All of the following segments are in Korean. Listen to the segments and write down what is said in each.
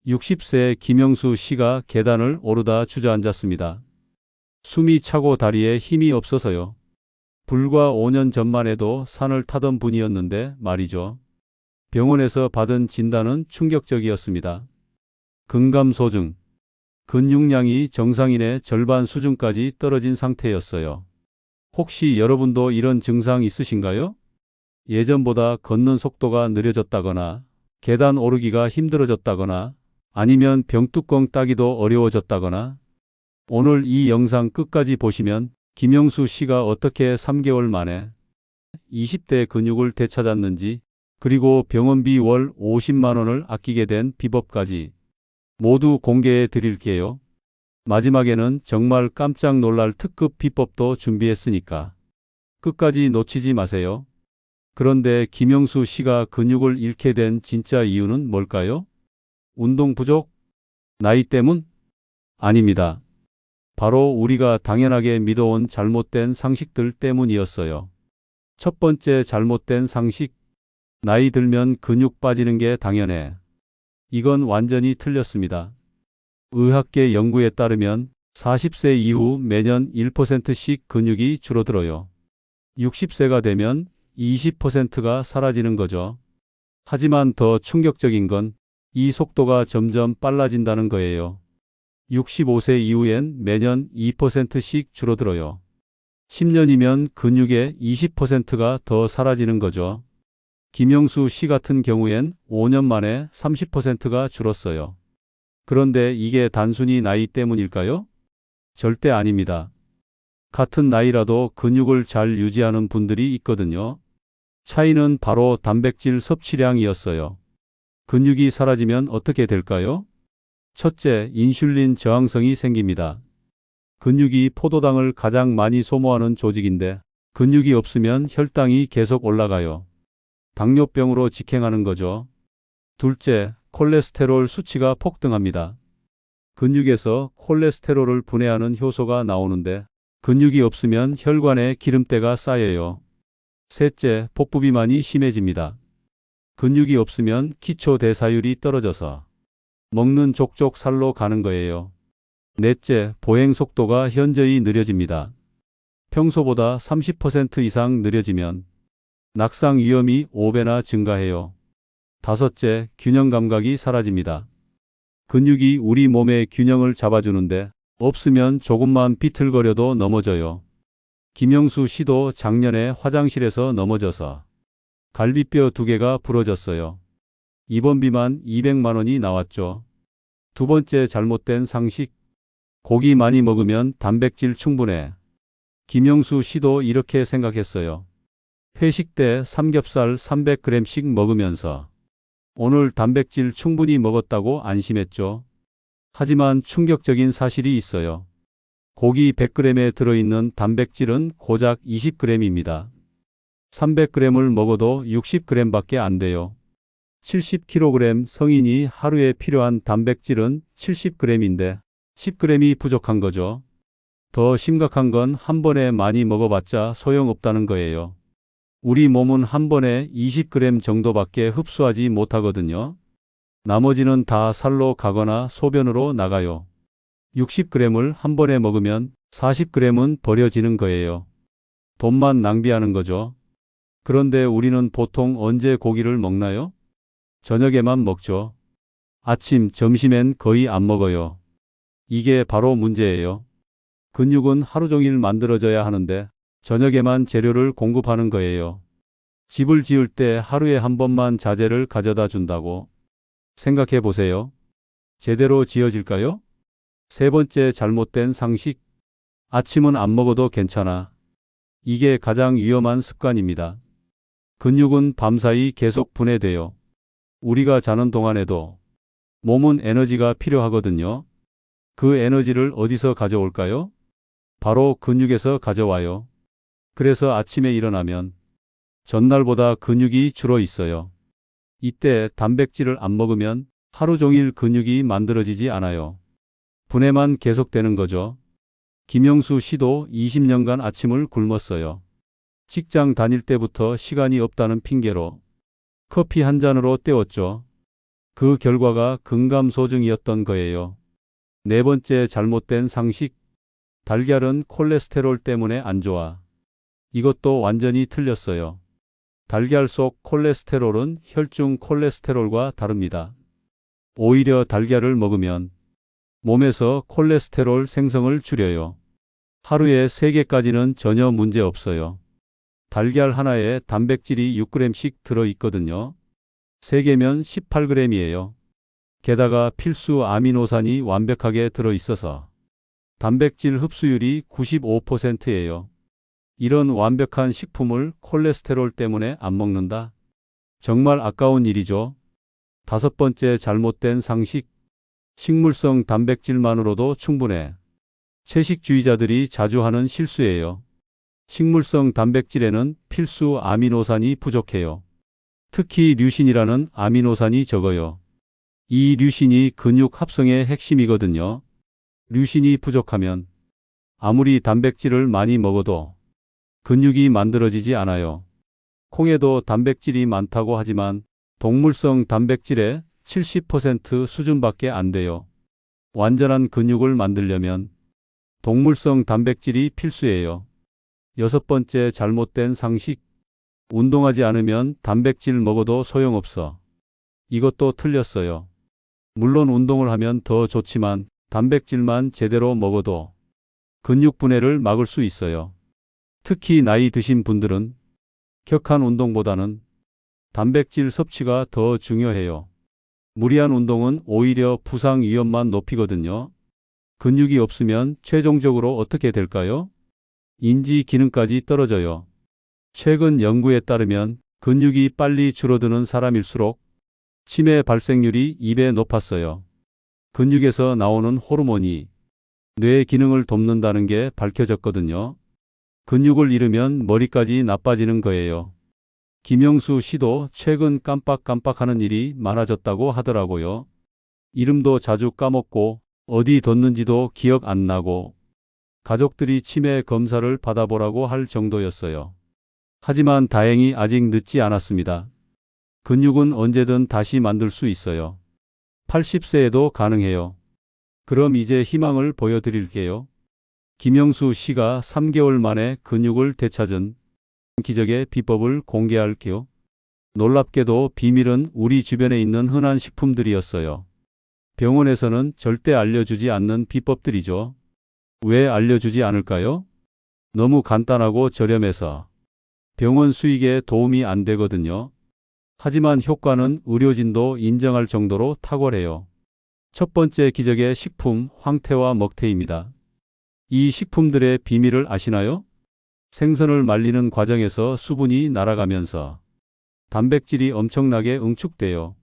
60세 김영수 씨가 계단을 오르다 주저앉았습니다. 숨이 차고 다리에 힘이 없어서요. 불과 5년 전만 해도 산을 타던 분이었는데 말이죠. 병원에서 받은 진단은 충격적이었습니다. 근감소증, 근육량이 정상인의 절반 수준까지 떨어진 상태였어요. 혹시 여러분도 이런 증상 있으신가요? 예전보다 걷는 속도가 느려졌다거나, 계단 오르기가 힘들어졌다거나, 아니면 병뚜껑 따기도 어려워졌다거나. 오늘 이 영상 끝까지 보시면 김영수 씨가 어떻게 3개월 만에 20대 근육을 되찾았는지, 그리고 병원비 월 50만 원을 아끼게 된 비법까지 모두 공개해 드릴게요. 마지막에는 정말 깜짝 놀랄 특급 비법도 준비했으니까 끝까지 놓치지 마세요. 그런데 김영수 씨가 근육을 잃게 된 진짜 이유는 뭘까요? 운동 부족? 나이 때문? 아닙니다. 바로 우리가 당연하게 믿어온 잘못된 상식들 때문이었어요. 첫 번째 잘못된 상식, 나이 들면 근육 빠지는 게 당연해. 이건 완전히 틀렸습니다. 의학계 연구에 따르면 40세 이후 매년 1%씩 근육이 줄어들어요. 60세가 되면 20%가 사라지는 거죠. 하지만 더 충격적인 건 이 속도가 점점 빨라진다는 거예요. 65세 이후엔 매년 2%씩 줄어들어요. 10년이면 근육의 20%가 더 사라지는 거죠. 김영수 씨 같은 경우엔 5년 만에 30%가 줄었어요. 그런데 이게 단순히 나이 때문일까요? 절대 아닙니다. 같은 나이라도 근육을 잘 유지하는 분들이 있거든요. 차이는 바로 단백질 섭취량이었어요. 근육이 사라지면 어떻게 될까요? 첫째, 인슐린 저항성이 생깁니다. 근육이 포도당을 가장 많이 소모하는 조직인데 근육이 없으면 혈당이 계속 올라가요. 당뇨병으로 직행하는 거죠. 둘째, 콜레스테롤 수치가 폭등합니다. 근육에서 콜레스테롤을 분해하는 효소가 나오는데 근육이 없으면 혈관에 기름때가 쌓여요. 셋째, 복부 비만이 심해집니다. 근육이 없으면 기초 대사율이 떨어져서 먹는 족족 살로 가는 거예요. 넷째, 보행 속도가 현저히 느려집니다. 평소보다 30% 이상 느려지면 낙상 위험이 5배나 증가해요. 다섯째, 균형 감각이 사라집니다. 근육이 우리 몸의 균형을 잡아주는데 없으면 조금만 비틀거려도 넘어져요. 김영수 씨도 작년에 화장실에서 넘어져서 갈비뼈 2개가 부러졌어요. 입원비만 200만 원이 나왔죠. 두 번째 잘못된 상식, 고기 많이 먹으면 단백질 충분해. 김영수 씨도 이렇게 생각했어요. 회식 때 삼겹살 300g씩 먹으면서 오늘 단백질 충분히 먹었다고 안심했죠. 하지만 충격적인 사실이 있어요. 고기 100g에 들어있는 단백질은 고작 20g입니다. 300g을 먹어도 60g밖에 안 돼요. 70kg 성인이 하루에 필요한 단백질은 70g인데 10g이 부족한 거죠. 더 심각한 건 한 번에 많이 먹어봤자 소용없다는 거예요. 우리 몸은 한 번에 20g 정도밖에 흡수하지 못하거든요. 나머지는 다 살로 가거나 소변으로 나가요. 60g을 한 번에 먹으면 40g은 버려지는 거예요. 돈만 낭비하는 거죠. 그런데 우리는 보통 언제 고기를 먹나요? 저녁에만 먹죠. 아침, 점심엔 거의 안 먹어요. 이게 바로 문제예요. 근육은 하루 종일 만들어져야 하는데 저녁에만 재료를 공급하는 거예요. 집을 지을 때 하루에 한 번만 자재를 가져다 준다고 생각해 보세요. 제대로 지어질까요? 세 번째 잘못된 상식. 아침은 안 먹어도 괜찮아. 이게 가장 위험한 습관입니다. 근육은 밤사이 계속 분해돼요. 우리가 자는 동안에도 몸은 에너지가 필요하거든요. 그 에너지를 어디서 가져올까요? 바로 근육에서 가져와요. 그래서 아침에 일어나면 전날보다 근육이 줄어 있어요. 이때 단백질을 안 먹으면 하루 종일 근육이 만들어지지 않아요. 분해만 계속되는 거죠. 김영수 씨도 20년간 아침을 굶었어요. 직장 다닐 때부터 시간이 없다는 핑계로 커피 한 잔으로 때웠죠. 그 결과가 근감소증이었던 거예요. 네 번째 잘못된 상식. 달걀은 콜레스테롤 때문에 안 좋아. 이것도 완전히 틀렸어요. 달걀 속 콜레스테롤은 혈중 콜레스테롤과 다릅니다. 오히려 달걀을 먹으면 몸에서 콜레스테롤 생성을 줄여요. 하루에 3개까지는 전혀 문제 없어요. 달걀 하나에 단백질이 6g씩 들어있거든요. 3개면 18g이에요. 게다가 필수 아미노산이 완벽하게 들어있어서 단백질 흡수율이 95%예요. 이런 완벽한 식품을 콜레스테롤 때문에 안 먹는다? 정말 아까운 일이죠. 다섯 번째 잘못된 상식. 식물성 단백질만으로도 충분해. 채식주의자들이 자주 하는 실수예요. 식물성 단백질에는 필수 아미노산이 부족해요. 특히 류신이라는 아미노산이 적어요. 이 류신이 근육 합성의 핵심이거든요. 류신이 부족하면 아무리 단백질을 많이 먹어도 근육이 만들어지지 않아요. 콩에도 단백질이 많다고 하지만 동물성 단백질의 70% 수준밖에 안 돼요. 완전한 근육을 만들려면 동물성 단백질이 필수예요. 여섯 번째 잘못된 상식. 운동하지 않으면 단백질 먹어도 소용없어. 이것도 틀렸어요. 물론 운동을 하면 더 좋지만 단백질만 제대로 먹어도 근육 분해를 막을 수 있어요. 특히 나이 드신 분들은 격한 운동보다는 단백질 섭취가 더 중요해요. 무리한 운동은 오히려 부상 위험만 높이거든요. 근육이 없으면 최종적으로 어떻게 될까요? 인지 기능까지 떨어져요. 최근 연구에 따르면 근육이 빨리 줄어드는 사람일수록 치매 발생률이 2배 높았어요. 근육에서 나오는 호르몬이 뇌 기능을 돕는다는 게 밝혀졌거든요. 근육을 잃으면 머리까지 나빠지는 거예요. 김영수 씨도 최근 깜빡깜빡하는 일이 많아졌다고 하더라고요. 이름도 자주 까먹고 어디 뒀는지도 기억 안 나고 가족들이 치매 검사를 받아보라고 할 정도였어요. 하지만 다행히 아직 늦지 않았습니다. 근육은 언제든 다시 만들 수 있어요. 80세에도 가능해요. 그럼 이제 희망을 보여드릴게요. 김영수 씨가 3개월 만에 근육을 되찾은 기적의 비법을 공개할게요. 놀랍게도 비밀은 우리 주변에 있는 흔한 식품들이었어요. 병원에서는 절대 알려주지 않는 비법들이죠. 왜 알려주지 않을까요? 너무 간단하고 저렴해서 병원 수익에 도움이 안 되거든요. 하지만 효과는 의료진도 인정할 정도로 탁월해요. 첫 번째 기적의 식품, 황태와 먹태입니다. 이 식품들의 비밀을 아시나요? 생선을 말리는 과정에서 수분이 날아가면서 단백질이 엄청나게 응축돼요.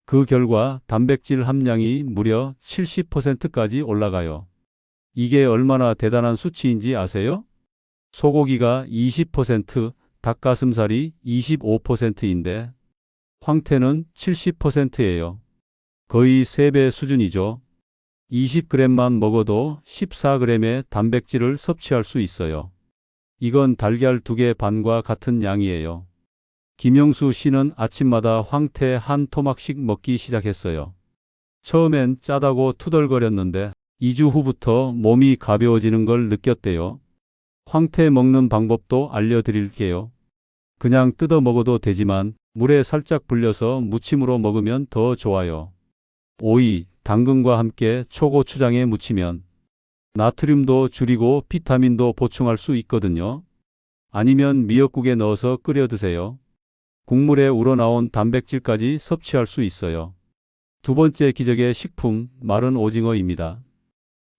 그 결과 단백질 함량이 무려 70%까지 올라가요. 이게 얼마나 대단한 수치인지 아세요? 소고기가 20%, 닭가슴살이 25%인데 황태는 70%예요. 거의 3배 수준이죠. 20g만 먹어도 14g의 단백질을 섭취할 수 있어요. 이건 달걀 2개 반과 같은 양이에요. 김영수 씨는 아침마다 황태 한 토막씩 먹기 시작했어요. 처음엔 짜다고 투덜거렸는데 2주 후부터 몸이 가벼워지는 걸 느꼈대요. 황태 먹는 방법도 알려드릴게요. 그냥 뜯어 먹어도 되지만 물에 살짝 불려서 무침으로 먹으면 더 좋아요. 오이, 당근과 함께 초고추장에 무치면 나트륨도 줄이고 비타민도 보충할 수 있거든요. 아니면 미역국에 넣어서 끓여 드세요. 국물에 우러나온 단백질까지 섭취할 수 있어요. 두 번째 기적의 식품, 마른 오징어입니다.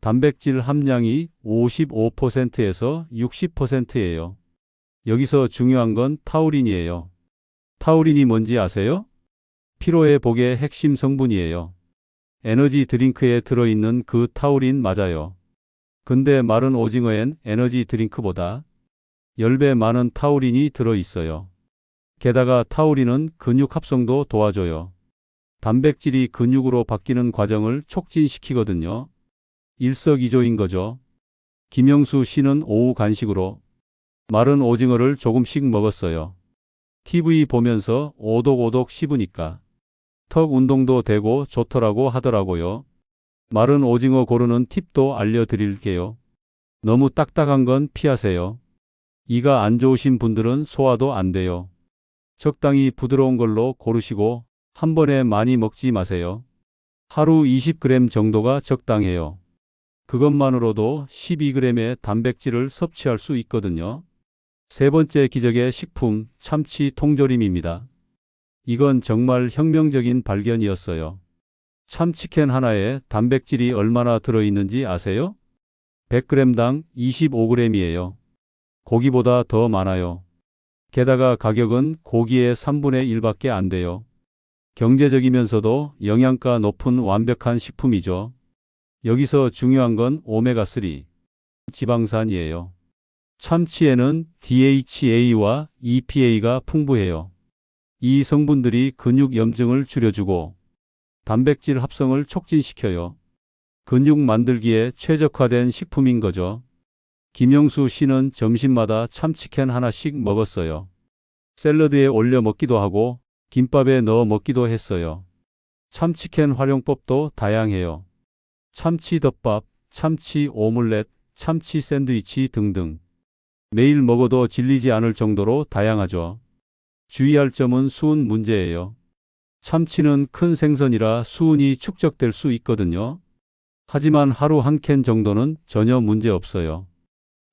단백질 함량이 55%에서 60%예요. 여기서 중요한 건 타우린이에요. 타우린이 뭔지 아세요? 피로회 복의 핵심 성분이에요. 에너지 드링크에 들어있는 그 타우린 맞아요. 근데 마른 오징어엔 에너지 드링크보다 10배 많은 타우린이 들어있어요. 게다가 타우린은 근육 합성도 도와줘요. 단백질이 근육으로 바뀌는 과정을 촉진시키거든요. 일석이조인 거죠. 김영수 씨는 오후 간식으로 마른 오징어를 조금씩 먹었어요. TV 보면서 오독오독 씹으니까 턱 운동도 되고 좋더라고 하더라고요. 마른 오징어 고르는 팁도 알려드릴게요. 너무 딱딱한 건 피하세요. 이가 안 좋으신 분들은 소화도 안 돼요. 적당히 부드러운 걸로 고르시고 한 번에 많이 먹지 마세요. 하루 20g 정도가 적당해요. 그것만으로도 12g의 단백질을 섭취할 수 있거든요. 세 번째 기적의 식품, 참치 통조림입니다. 이건 정말 혁명적인 발견이었어요. 참치캔 하나에 단백질이 얼마나 들어있는지 아세요? 100g당 25g이에요. 고기보다 더 많아요. 게다가 가격은 고기의 3분의 1밖에 안 돼요. 경제적이면서도 영양가 높은 완벽한 식품이죠. 여기서 중요한 건 오메가3 지방산이에요. 참치에는 DHA와 EPA가 풍부해요. 이 성분들이 근육 염증을 줄여주고 단백질 합성을 촉진시켜요. 근육 만들기에 최적화된 식품인 거죠. 김영수 씨는 점심마다 참치캔 하나씩 먹었어요. 샐러드에 올려 먹기도 하고 김밥에 넣어 먹기도 했어요. 참치캔 활용법도 다양해요. 참치 덮밥, 참치 오믈렛, 참치 샌드위치 등등. 매일 먹어도 질리지 않을 정도로 다양하죠. 주의할 점은 수은 문제예요. 참치는 큰 생선이라 수은이 축적될 수 있거든요. 하지만 하루 한 캔 정도는 전혀 문제 없어요.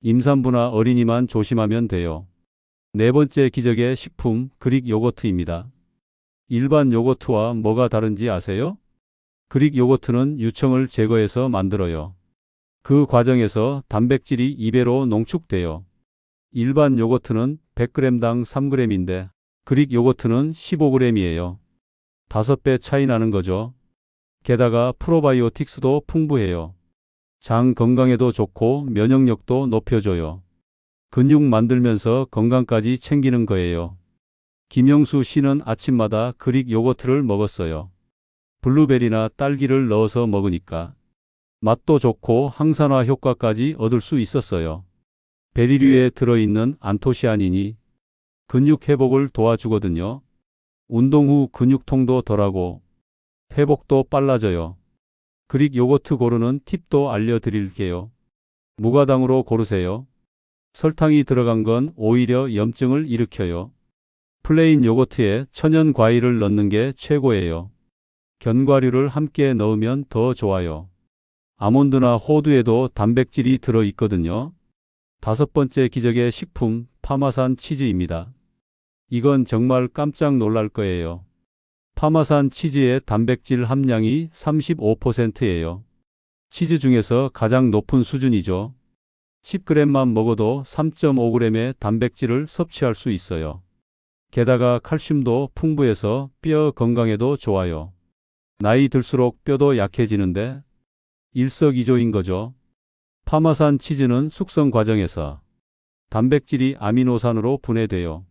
임산부나 어린이만 조심하면 돼요. 네 번째 기적의 식품, 그릭 요거트입니다. 일반 요거트와 뭐가 다른지 아세요? 그릭 요거트는 유청을 제거해서 만들어요. 그 과정에서 단백질이 2배로 농축돼요. 일반 요거트는 100g당 3g인데 그릭 요거트는 15g이에요. 5배 차이 나는 거죠. 게다가 프로바이오틱스도 풍부해요. 장 건강에도 좋고 면역력도 높여줘요. 근육 만들면서 건강까지 챙기는 거예요. 김영수 씨는 아침마다 그릭 요거트를 먹었어요. 블루베리나 딸기를 넣어서 먹으니까 맛도 좋고 항산화 효과까지 얻을 수 있었어요. 베리류에 들어있는 안토시아닌이 근육 회복을 도와주거든요. 운동 후 근육통도 덜하고 회복도 빨라져요. 그릭 요거트 고르는 팁도 알려드릴게요. 무가당으로 고르세요. 설탕이 들어간 건 오히려 염증을 일으켜요. 플레인 요거트에 천연 과일을 넣는 게 최고예요. 견과류를 함께 넣으면 더 좋아요. 아몬드나 호두에도 단백질이 들어 있거든요. 다섯 번째 기적의 식품, 파마산 치즈입니다. 이건 정말 깜짝 놀랄 거예요. 파마산 치즈의 단백질 함량이 35%예요. 치즈 중에서 가장 높은 수준이죠. 10g만 먹어도 3.5g의 단백질을 섭취할 수 있어요. 게다가 칼슘도 풍부해서 뼈 건강에도 좋아요. 나이 들수록 뼈도 약해지는데 일석이조인 거죠. 파마산 치즈는 숙성 과정에서 단백질이 아미노산으로 분해돼요.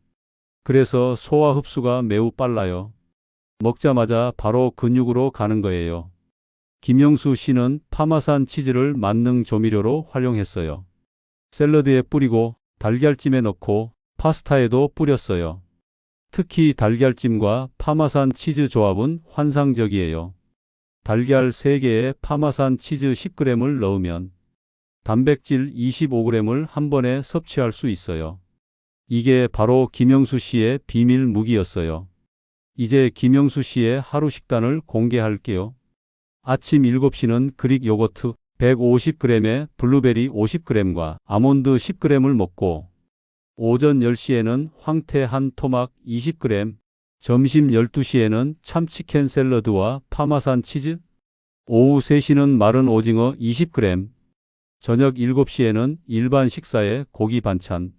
그래서 소화 흡수가 매우 빨라요. 먹자마자 바로 근육으로 가는 거예요. 김영수 씨는 파마산 치즈를 만능 조미료로 활용했어요. 샐러드에 뿌리고 달걀찜에 넣고 파스타에도 뿌렸어요. 특히 달걀찜과 파마산 치즈 조합은 환상적이에요. 달걀 3개에 파마산 치즈 10g을 넣으면 단백질 25g을 한 번에 섭취할 수 있어요. 이게 바로 김영수 씨의 비밀 무기였어요. 이제 김영수 씨의 하루 식단을 공개할게요. 아침 7시는 그릭 요거트 150g에 블루베리 50g과 아몬드 10g을 먹고 오전 10시에는 황태 한 토막 20g, 점심 12시에는 참치캔 샐러드와 파마산 치즈, 오후 3시는 마른 오징어 20g, 저녁 7시에는 일반 식사에 고기 반찬,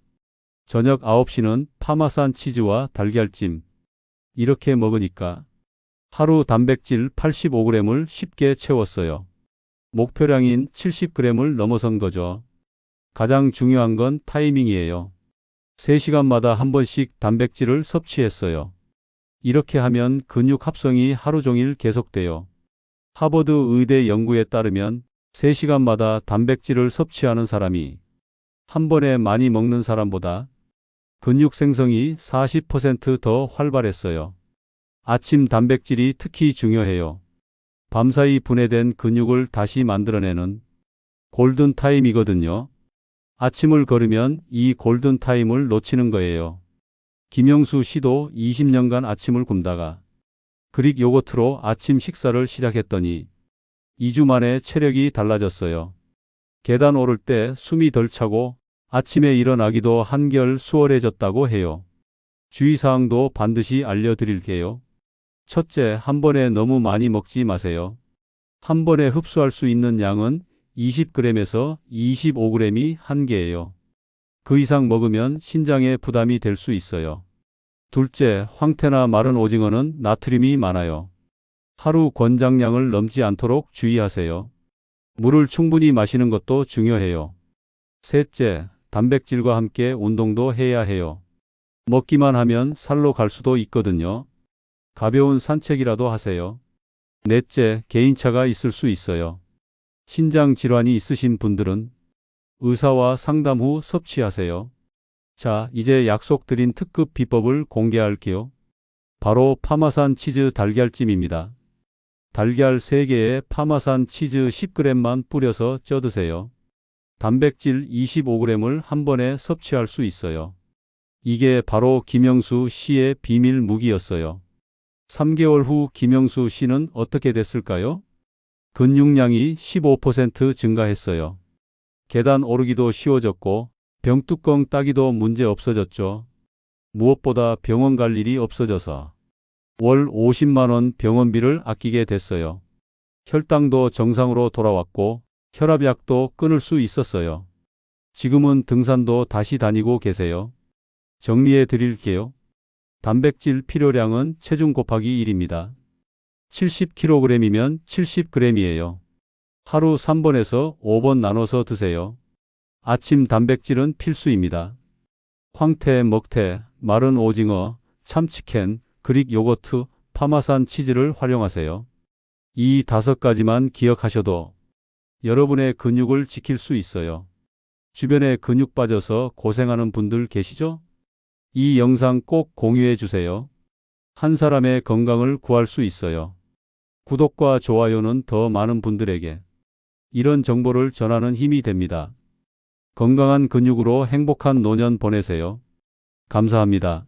저녁 9시는 파마산 치즈와 달걀찜. 이렇게 먹으니까 하루 단백질 85g을 쉽게 채웠어요. 목표량인 70g을 넘어선 거죠. 가장 중요한 건 타이밍이에요. 3시간마다 한 번씩 단백질을 섭취했어요. 이렇게 하면 근육 합성이 하루 종일 계속돼요. 하버드 의대 연구에 따르면 3시간마다 단백질을 섭취하는 사람이 한 번에 많이 먹는 사람보다 근육 생성이 40% 더 활발했어요. 아침 단백질이 특히 중요해요. 밤사이 분해된 근육을 다시 만들어내는 골든타임이거든요. 아침을 걸으면 이 골든타임을 놓치는 거예요. 김영수 씨도 20년간 아침을 굶다가 그릭 요거트로 아침 식사를 시작했더니 2주 만에 체력이 달라졌어요. 계단 오를 때 숨이 덜 차고 아침에 일어나기도 한결 수월해졌다고 해요. 주의사항도 반드시 알려드릴게요. 첫째, 한 번에 너무 많이 먹지 마세요. 한 번에 흡수할 수 있는 양은 20g에서 25g이 한계예요. 그 이상 먹으면 신장에 부담이 될 수 있어요. 둘째, 황태나 마른 오징어는 나트륨이 많아요. 하루 권장량을 넘지 않도록 주의하세요. 물을 충분히 마시는 것도 중요해요. 셋째, 단백질과 함께 운동도 해야 해요. 먹기만 하면 살로 갈 수도 있거든요. 가벼운 산책이라도 하세요. 넷째, 개인차가 있을 수 있어요. 신장 질환이 있으신 분들은 의사와 상담 후 섭취하세요. 자, 이제 약속드린 특급 비법을 공개할게요. 바로 파마산 치즈 달걀찜입니다. 달걀 3개에 파마산 치즈 10g만 뿌려서 쪄 드세요. 단백질 25g을 한 번에 섭취할 수 있어요. 이게 바로 김영수 씨의 비밀 무기였어요. 3개월 후 김영수 씨는 어떻게 됐을까요? 근육량이 15% 증가했어요. 계단 오르기도 쉬워졌고 병뚜껑 따기도 문제 없어졌죠. 무엇보다 병원 갈 일이 없어져서 월 50만 원 병원비를 아끼게 됐어요. 혈당도 정상으로 돌아왔고 혈압약도 끊을 수 있었어요. 지금은 등산도 다시 다니고 계세요. 정리해 드릴게요. 단백질 필요량은 체중 곱하기 1입니다. 70kg이면 70g이에요. 하루 3번에서 5번 나눠서 드세요. 아침 단백질은 필수입니다. 황태, 먹태, 마른 오징어, 참치캔, 그릭 요거트, 파마산 치즈를 활용하세요. 이 5가지만 기억하셔도 여러분의 근육을 지킬 수 있어요. 주변에 근육 빠져서 고생하는 분들 계시죠? 이 영상 꼭 공유해 주세요. 한 사람의 건강을 구할 수 있어요. 구독과 좋아요는 더 많은 분들에게 이런 정보를 전하는 힘이 됩니다. 건강한 근육으로 행복한 노년 보내세요. 감사합니다.